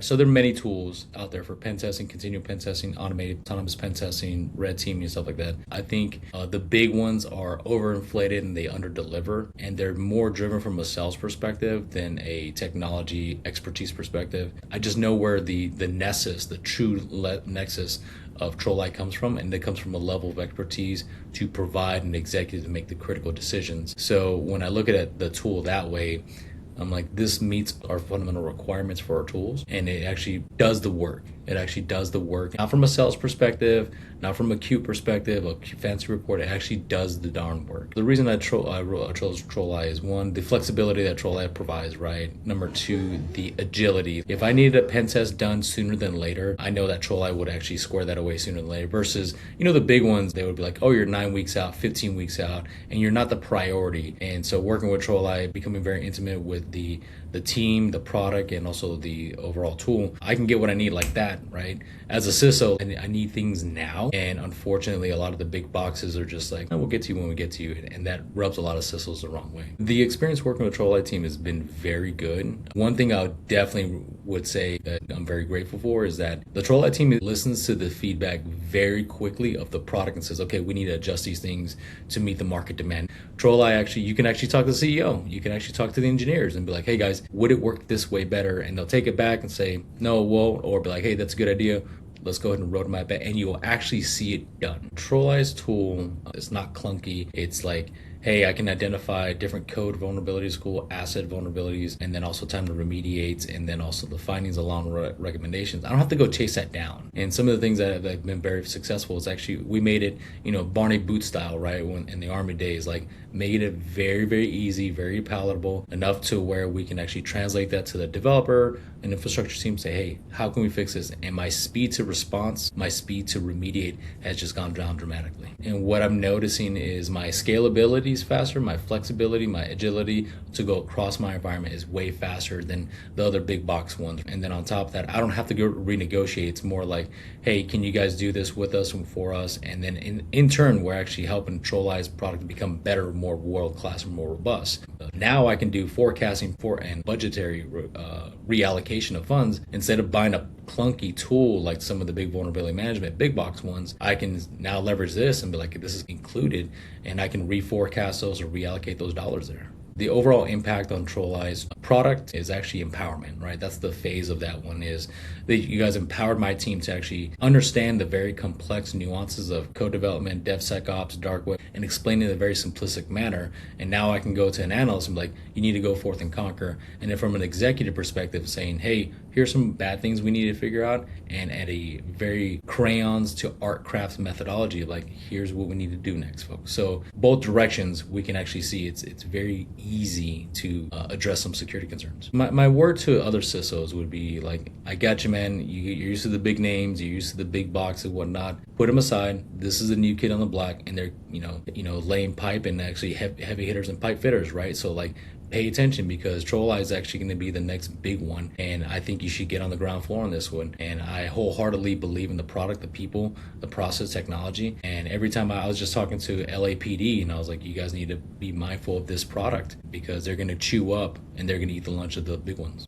So there are many tools out there for pen testing, continual pen testing, automated, autonomous pen testing, red teaming, and stuff like that. I think the big ones are overinflated and they underdeliver, and they're more driven from a sales perspective than a technology expertise perspective. I just know where the nexus, the true nexus of TrollEye comes from, and it comes from a level of expertise to provide an executive to make the critical decisions. So when I look at the tool that way, I'm like, this meets our fundamental requirements for our tools, and it actually does the work. It actually does the work, not from a sales perspective, not from a cute perspective, a fancy report. It actually does the darn work. The reason I chose TrollEye is, one, the flexibility that TrollEye provides, right? Number two, the agility. If I needed a pen test done sooner than later, I know that TrollEye would actually square that away sooner than later. Versus, the big ones, they would be like, oh, you're 9 weeks out, 15 weeks out, and you're not the priority. And so working with TrollEye, becoming very intimate with the team, the product, and also the overall tool, I can get what I need like that, right? As a CISO, I need things now. And unfortunately, a lot of the big boxes are just like, oh, we'll get to you when we get to you. And that rubs a lot of CISOs the wrong way. The experience working with TrollEye team has been very good. One thing I definitely would say that I'm very grateful for is that the TrollEye team listens to the feedback very quickly of the product and says, okay, we need to adjust these things to meet the market demand. TrollEye you can actually talk to the CEO. You can actually talk to the engineers and be like, hey guys, would it work this way better? And they'll take it back and say, no, it won't, or be like, hey, that's a good idea. Let's go ahead and roadmap it, and you'll actually see it done. TrollEye's tool is not clunky. It's like, hey, I can identify different code vulnerabilities, cool asset vulnerabilities, and then also time to remediate, and then also the findings along recommendations. I don't have to go chase that down. And some of the things that have been very successful is actually, we made it, Barney Boot style, right? When in the Army days, like made it very, very easy, very palatable, enough to where we can actually translate that to the developer and infrastructure team, say, hey, how can we fix this? And my speed to response, my speed to remediate has just gone down dramatically. And what I'm noticing is my scalability is faster, my flexibility, my agility to go across my environment is way faster than the other big box ones. And then on top of that, I don't have to go renegotiate. It's more like, hey, can you guys do this with us and for us? And then in turn, we're actually helping TrollEye's product to become better, more world-class, and more robust. Now I can do forecasting and budgetary reallocation of funds. Instead of buying a clunky tool like some of the big vulnerability management big box ones, I can now leverage this and be like, this is included, and I can reforecast those or reallocate those dollars there. The overall impact on TrollEye's product is actually empowerment, right? That's the phase of that one, is that you guys empowered my team to actually understand the very complex nuances of code development, DevSecOps, dark web, and explain it in a very simplistic manner. And now I can go to an analyst and be like, you need to go forth and conquer. And then from an executive perspective, saying, hey, here's some bad things we need to figure out. And at a very crayons to art craft methodology, like, here's what we need to do next, folks. So both directions, we can actually see it's very easy to address some security concerns. My word to other CISOs would be like, I got you, man. You're used to the big names, you're used to the big boxes and whatnot. Put them aside. This is a new kid on the block, and they're laying pipe and actually heavy hitters and pipe fitters, right? So like, pay attention, because TrollEye is actually going to be the next big one, and I think you should get on the ground floor on this one. And I wholeheartedly believe in the product, the people, the process, technology. And every time I was just talking to LAPD, and I was like, you guys need to be mindful of this product, because they're going to chew up and they're going to eat the lunch of the big ones.